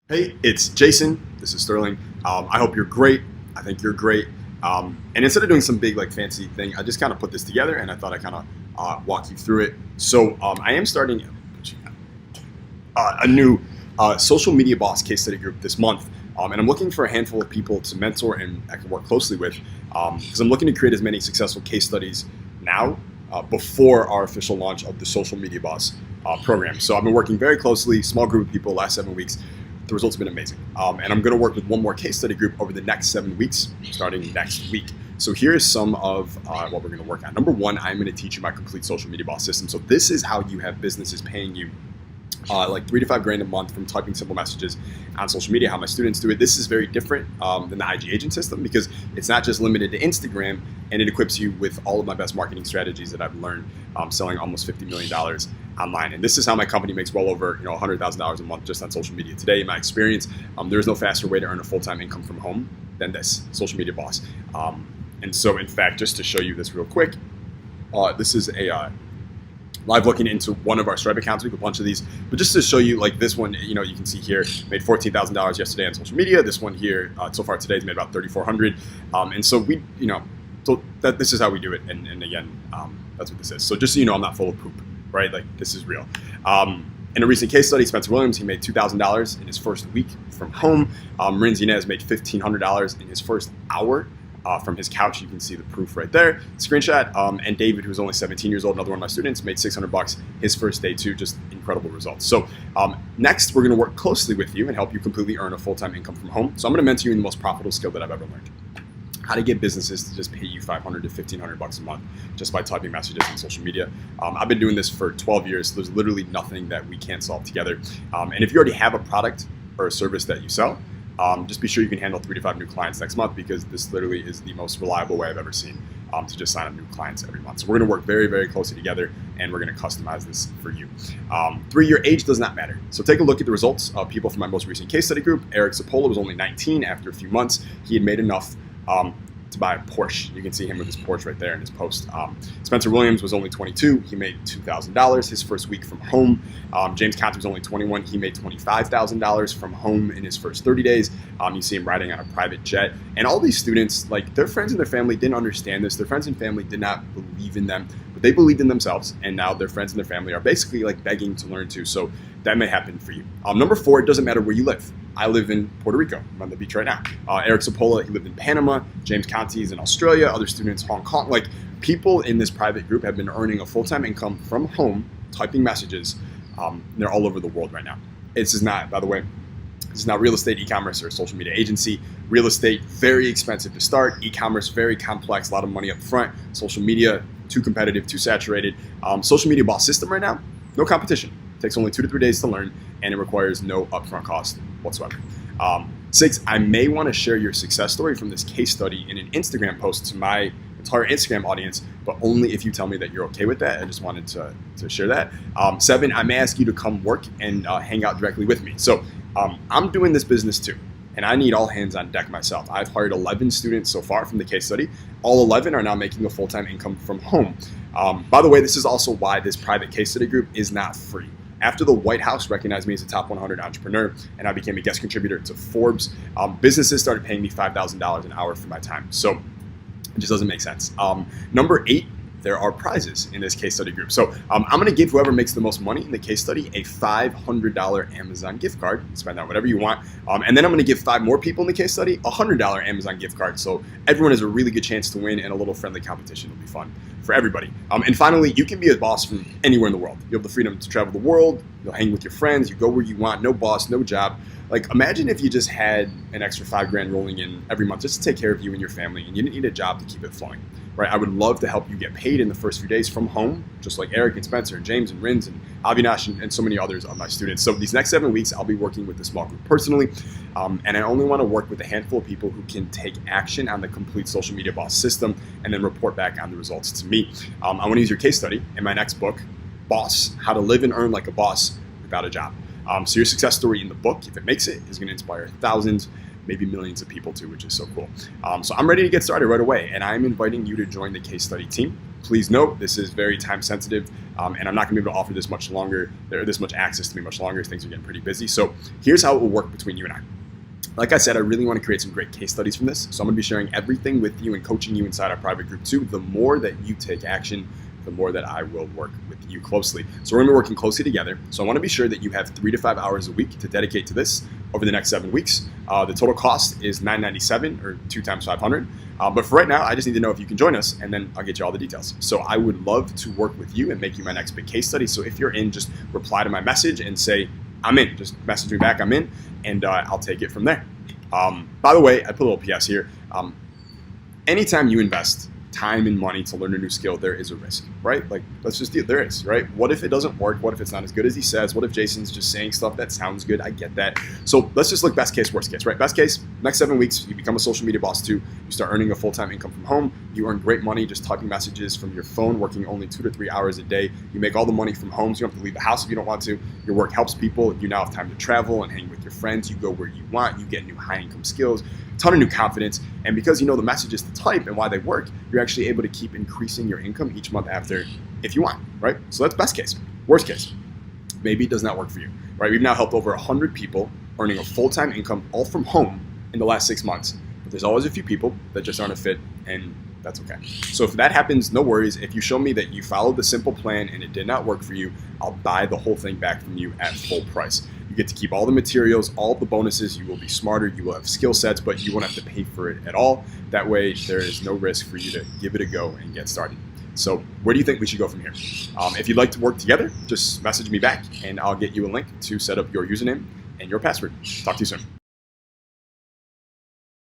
Hey, it's Jason. This is Sterling. I hope you're great. I think you're great. And instead of doing some big, like, fancy thing, I just kind of put this together, and I thought I'd kind of walk you through it. So I am starting a new social media boss case study group this month, and I'm looking for a handful of people to mentor and I can work closely with, because I'm looking to create as many successful case studies now before our official launch of the social media boss program. So I've been working very closely, small group of people, last 7 weeks. The results have been amazing. And I'm going to work with one more case study group over the next 7 weeks, starting next week. So here's some of what we're going to work on. Number one, I'm going to teach you my complete social media boss system. So this is how you have businesses paying you like $3 to $5 grand a month from typing simple messages on social media, how my students do it. This is very different than the IG agent system because it's not just limited to Instagram, and it equips you with all of my best marketing strategies that I've learned selling almost $50 million online. And this is how my company makes well over $100,000 a month just on social media. Today, in my experience, there is no faster way to earn a full-time income from home than this, social media boss. And so, in fact, just to show you this real quick, this is a live looking into one of our Stripe accounts. We have a bunch of these, but just to show you, like this one, you can see here, made $14,000 yesterday on social media. This one here, so far today, has made about $3,400. And so we, so this is how we do it. And again, that's what this is. So just so you know, I'm not full of poop, right? Like this is real. In a recent case study, Spencer Williams, he made $2,000 in his first week from home. Marin Zinez made $1,500 in his first hour. From his couch. You can see the proof right there, screenshot. And David, who's only 17 years old, another one of my students, made $600 his first day too. Just incredible results. So next, we're going to work closely with you and help you completely earn a full-time income from home. So I'm going to mentor you in the most profitable skill that I've ever learned: how to get businesses to just pay you $500 to $1,500 a month just by typing messages on social media. I've been doing this for 12 years. So there's literally nothing that we can't solve together. And if you already have a product or a service that you sell, just be sure you can handle 3 to 5 new clients next month, because this literally is the most reliable way I've ever seen to just sign up new clients every month. So we're going to work very, very closely together, and we're going to customize this for you. 3, your age does not matter. So take a look at the results of people from my most recent case study group. Eric Sapola was only 19. After a few months, he had made enough to buy a Porsche. You can see him with his Porsche right there in his post. Spencer Williams was only 22. He made $2,000 his first week from home. James Conti was only 21. He made $25,000 from home in his first 30 days. You see him riding on a private jet. And all these students, like, their friends and their family didn't understand this. Their friends and family did not believe in them, but they believed in themselves. And now their friends and their family are basically like begging to learn too. So that may happen for you. Number 4, it doesn't matter where you live. I live in Puerto Rico. I'm on the beach right now. Eric Sapola, he lived in Panama. James Conti is in Australia. Other students, Hong Kong. Like, people in this private group have been earning a full-time income from home, typing messages. They're all over the world right now. This is not, by the way, this is not real estate, e-commerce, or social media agency. Real estate, very expensive to start. E-commerce, very complex, a lot of money up front. Social media, too competitive, too saturated. Social media boss system right now, no competition. It takes only 2 to 3 days to learn, and it requires no upfront cost whatsoever. 6, I may want to share your success story from this case study in an Instagram post to my entire Instagram audience, but only if you tell me that you're okay with that. I just wanted to share that. 7, I may ask you to come work and hang out directly with me. So I'm doing this business too, and I need all hands on deck myself. I've hired 11 students so far from the case study. All 11 are now making a full-time income from home. By the way, this is also why this private case study group is not free. After the White House recognized me as a top 100 entrepreneur and I became a guest contributor to Forbes, businesses started paying me $5,000 an hour for my time. So it just doesn't make sense. Number 8, there are prizes in this case study group. So I'm going to give whoever makes the most money in the case study a $500 Amazon gift card. Spend on whatever you want. And then I'm going to give 5 more people in the case study a $100 Amazon gift card. So everyone has a really good chance to win, and a little friendly competition will be fun for everybody. And finally, you can be a boss from anywhere in the world. You have the freedom to travel the world. You'll hang with your friends. You go where you want. No boss, no job. Like, imagine if you just had an extra $5 grand rolling in every month just to take care of you and your family, and you didn't need a job to keep it flowing, right? I would love to help you get paid in the first few days from home, just like Eric and Spencer and James and Rins and Avinash and so many others of my students. So these next 7 weeks, I'll be working with the small group personally, and I only want to work with a handful of people who can take action on the complete social media boss system and then report back on the results to me. I want to use your case study in my next book, Boss: How to Live and Earn Like a Boss Without a Job. So your success story in the book, if it makes it, is going to inspire thousands maybe millions of people too, which is so cool. So I'm ready to get started right away, and I'm inviting you to join the case study team. Please note, this is very time sensitive, and I'm not gonna be able to offer this much longer, or this much access to me much longer. Things are getting pretty busy. So here's how it will work between you and I. Like I said, I really want to create some great case studies from this. So I'm going to be sharing everything with you and coaching you inside our private group too. The more that you take action, the more that I will work with you closely. So we're going to be working closely together. So I want to be sure that you have 3 to 5 hours a week to dedicate to this over the next 7 weeks. The total cost is $997 or 2 times 500. But for right now, I just need to know if you can join us, and then I'll get you all the details. So I would love to work with you and make you my next big case study. So if you're in, just reply to my message and say, I'm in. Just message me back, I'm in, and I'll take it from there. By the way, I put a little PS here. Anytime you invest time and money to learn a new skill, there is a risk, right? Like, let's just there is, right? What if it doesn't work? What if it's not as good as he says? What if Jason's just saying stuff that sounds good? I get that. So let's just look best case, worst case, right? Best case, next 7 weeks, you become a social media boss too. You start earning a full-time income from home. You earn great money just typing messages from your phone, working only 2 to 3 hours a day. You make all the money from home, so you don't have to leave the house if you don't want to. Your work helps people. You now have time to travel and hang with your friends. You go where you want. You get new high-income skills, ton of new confidence, and because you know the messages to type and why they work, you're actually able to keep increasing your income each month after if you want, right? So that's best case. Worst case, maybe it does not work for you, right? We've now helped over 100 people earning a full-time income all from home in the last 6 months, but there's always a few people that just aren't a fit, and that's okay. So if that happens, no worries. If you show me that you followed the simple plan and it did not work for you, I'll buy the whole thing back from you at full price. You get to keep all the materials, all the bonuses. You will be smarter. You will have skill sets, but you won't have to pay for it at all. That way, there is no risk for you to give it a go and get started. So where do you think we should go from here? If you'd like to work together, just message me back and I'll get you a link to set up your username and your password. Talk to you soon.